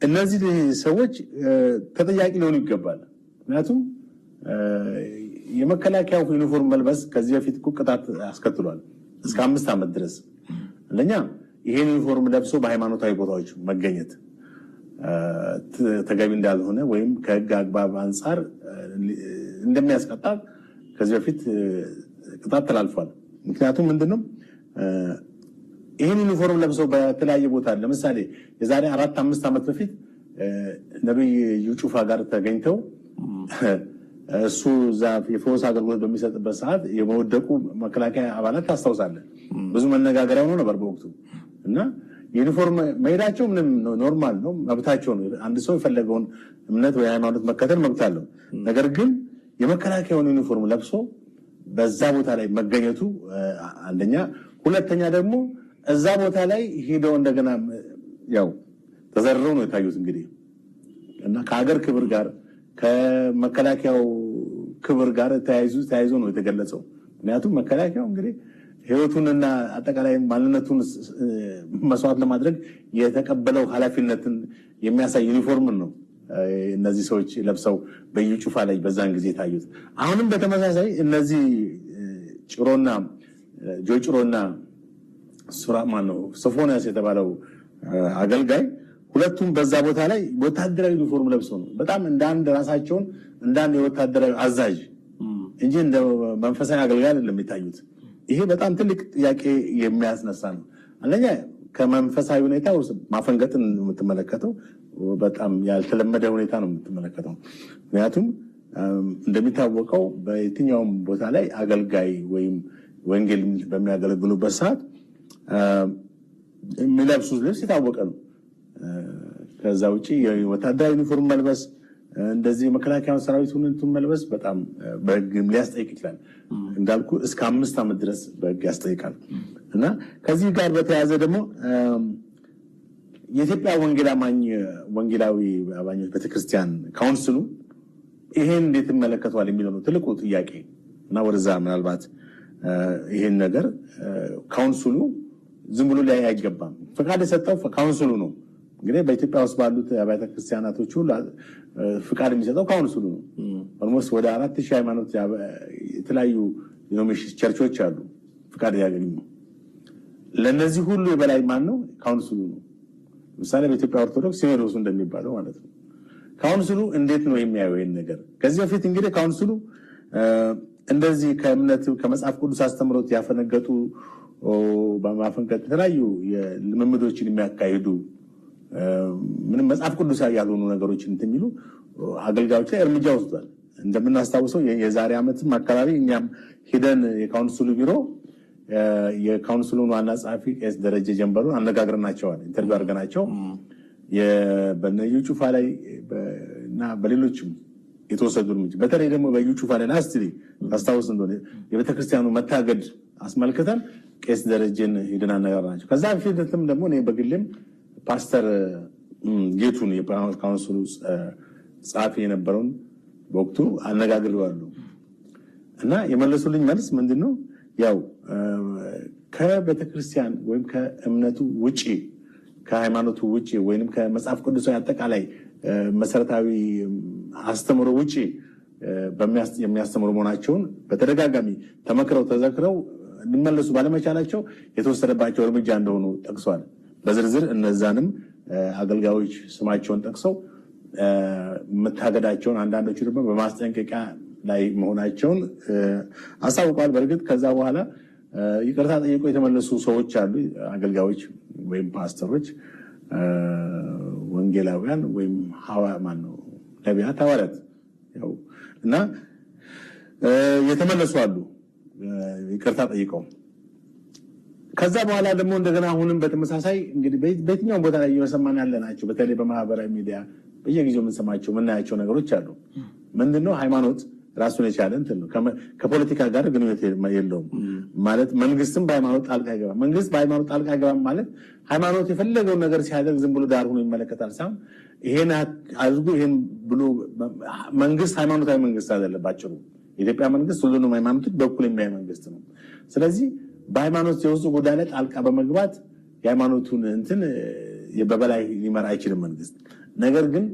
እነዚህ ሰዎች ተጠያቂ ሊሆኑ ይገባል። ምክንያቱም የመከላከያው ዩኒፎርም መልበስ ከዚህ በፊት ቅጣት አስከትሏል እስከ 5 ዓመት ድረስ። አንደኛ ይሄን ዩኒፎርም ለብሶ በሃይማኖታዊ ቦታዎች መገኘት ተገቢ እንዳልሆነ ወይም ከህግ አግባብ አንፃር እንደሚያስቀጣ ከዚህ በፊት ቅጣት ተላልፏል። ምክንያቱም ምንድነው ይሄን ዩኒፎርም ለብሰው በተለያየ ቦታ ለምሳሌ የዛሬ 4-5 ዓመት በፊት ነብይ ዩጩፋ ጋር ተገኝተው እሱ ዛፍ የፈውስ አገልግሎት በሚሰጥበት ሰዓት የመወደቁ መከላከያ አባላት ታስታውሳለህ። ብዙ መነጋገሪያ ሆኖ ነበር በወቅቱ እና ዩኒፎርም መሄዳቸው ምንም ኖርማል ነው፣ መብታቸው ነው። አንድ ሰው የፈለገውን እምነት ወይ ሃይማኖት መከተል መብት አለው። ነገር ግን የመከላከያውን ዩኒፎርም ለብሶ በዛ ቦታ ላይ መገኘቱ አንደኛ፣ ሁለተኛ ደግሞ እዛ ቦታ ላይ ሄደው እንደገና ያው ተዘርረው ነው የታዩት እንግዲህ እና ከሀገር ክብር ጋር ከመከላከያው ክብር ጋር ተያይዞ ነው የተገለጸው። ምክንያቱም መከላከያው እንግዲህ ህይወቱንና አጠቃላይ ማንነቱን መስዋዕት ለማድረግ የተቀበለው ኃላፊነትን የሚያሳይ ዩኒፎርም ነው እነዚህ ሰዎች ለብሰው በዩጩፋ ላይ በዛን ጊዜ ታዩት። አሁንም በተመሳሳይ እነዚህ ጆይ ጭሮና ሱራማን ነው ሶፎንያስ የተባለው አገልጋይ ሁለቱም በዛ ቦታ ላይ ወታደራዊ ዩኒፎርም ለብሰው ነው በጣም እንዳንድ ራሳቸውን እንዳንድ የወታደራዊ አዛዥ እንጂ እንደ መንፈሳዊ አገልጋይ አይደለም የሚታዩት። ይሄ በጣም ትልቅ ጥያቄ የሚያስነሳ ነው። አንደኛ ከመንፈሳዊ ሁኔታ ማፈንገጥን የምትመለከተው በጣም ያልተለመደ ሁኔታ ነው የምትመለከተው። ምክንያቱም እንደሚታወቀው በየትኛውም ቦታ ላይ አገልጋይ ወይም ወንጌል በሚያገለግሉበት ሰዓት የሚለብሱት ልብስ የታወቀ ነው። ከዛ ውጪ የወታደራዊ ዩኒፎርም መልበስ እንደዚህ መከላከያ ሰራዊቱን መልበስ በጣም በህግም ሊያስጠይቅ ይችላል። እንዳልኩ እስከ 5 ዓመት ድረስ በህግ ያስጠይቃል። እና ከዚህ ጋር በተያያዘ ደግሞ የኢትዮጵያ ወንጌላዊ አማኞች ቤተክርስቲያን ካውንስሉ ይሄን እንዴት ይመለከተዋል የሚለው ነው ትልቁ ጥያቄ። እና ወደዛ ምናልባት ይሄን ነገር ካውንስሉ ዝም ብሎ ላይ አይገባም። ፈቃድ የሰጠው ካውንስሉ ነው። እንግዲህ በኢትዮጵያ ውስጥ ባሉት አብያተ ክርስቲያናቶች ሁሉ ፍቃድ የሚሰጠው ካውንስሉ ነው። ኦልሞስት ወደ 4000 ሃይማኖት የተለያዩ ዲኖሚኔሽን ቸርቾች አሉ ፍቃድ ያገኙ። ለነዚህ ሁሉ የበላይ ማን ነው? ካውንስሉ ነው። ለምሳሌ በኢትዮጵያ ኦርቶዶክስ ሲኖዶሱ እንደሚባለው ማለት ነው። ካውንስሉ እንዴት ነው የሚያየው ይሄን ነገር? ከዚህ በፊት እንግዲህ ካውንስሉ እንደዚህ ከእምነት ከመጽሐፍ ቅዱስ አስተምሮት ያፈነገጡ በማፈንገጥ የተለያዩ ልምምዶችን የሚያካሂዱ ምንም መጽሐፍ ቅዱሳዊ ያልሆኑ ነገሮችን የሚሉ አገልጋዮች ላይ እርምጃ ወስዷል። እንደምናስታውሰው የዛሬ ዓመትም አካባቢ እኛም ሄደን የካውንስሉ ቢሮ የካውንስሉን ዋና ጸሐፊ ቄስ ደረጀ ጀንበሩን አነጋግረናቸዋል። ኢንተርቪው አድርገናቸው በነዩ ጩፋ ላይ እና በሌሎችም የተወሰዱ እርምጃ በተለይ ደግሞ በዩ ጩፋ ላይ ላስትሊ ታስታውስ እንደሆነ የቤተክርስቲያኑ መታገድ አስመልክተን ቄስ ደረጀን ሄደን አነጋግረናቸው ከዛ በፊትም ደግሞ እኔ በግሌም ፓስተር ጌቱን የካውንስሉ ጸሐፊ የነበረውን በወቅቱ አነጋግሬዋለሁ እና የመለሱልኝ መልስ ምንድነው? ያው ከቤተክርስቲያን ወይም ከእምነቱ ውጪ ከሃይማኖቱ ውጪ ወይም ከመጽሐፍ ቅዱሳዊ አጠቃላይ መሰረታዊ አስተምሮ ውጪ የሚያስተምሩ መሆናቸውን በተደጋጋሚ ተመክረው ተዘክረው ሊመለሱ ባለመቻላቸው የተወሰደባቸው እርምጃ እንደሆኑ ጠቅሷል። በዝርዝር እነዛንም አገልጋዮች ስማቸውን ጠቅሰው መታገዳቸውን አንዳንዶቹ ደግሞ በማስጠንቀቂያ ላይ መሆናቸውን አሳውቋል። በእርግጥ ከዛ በኋላ ይቅርታ ጠይቆ የተመለሱ ሰዎች አሉ። አገልጋዮች ወይም ፓስተሮች፣ ወንጌላውያን ወይም ነቢያት፣ ሐዋርያት ያው እና የተመለሱ አሉ ይቅርታ ጠይቀው። ከዛ በኋላ ደግሞ እንደገና አሁንም በተመሳሳይ እንግዲህ በየትኛውም ቦታ ላይ እየሰማን ያለ ናቸው። በተለይ በማህበራዊ ሚዲያ በየጊዜው የምንሰማቸው የምናያቸው ነገሮች አሉ። ምንድነው? ሃይማኖት ራሱን የቻለ እንትን ነው። ከፖለቲካ ጋር ግንኙነት የለውም ማለት መንግስትም በሃይማኖት ጣልቃ አይገባም። መንግስት በሃይማኖት ጣልቃ አይገባም ማለት ሃይማኖት የፈለገውን ነገር ሲያደርግ ዝም ብሎ ዳር ሆኖ ይመለከታል ሳይሆን ይሄን አድርጉ ይሄን ብሎ መንግስት ሃይማኖታዊ መንግስት አይደለም። ባጭሩ የኢትዮጵያ መንግስት ሁሉንም ሃይማኖቶች በኩል የሚያይ መንግስት ነው። ስለዚህ በሃይማኖት የውስጥ ጉዳይ ላይ ጣልቃ በመግባት የሃይማኖቱን እንትን በበላይ ሊመራ አይችልም መንግስት። ነገር ግን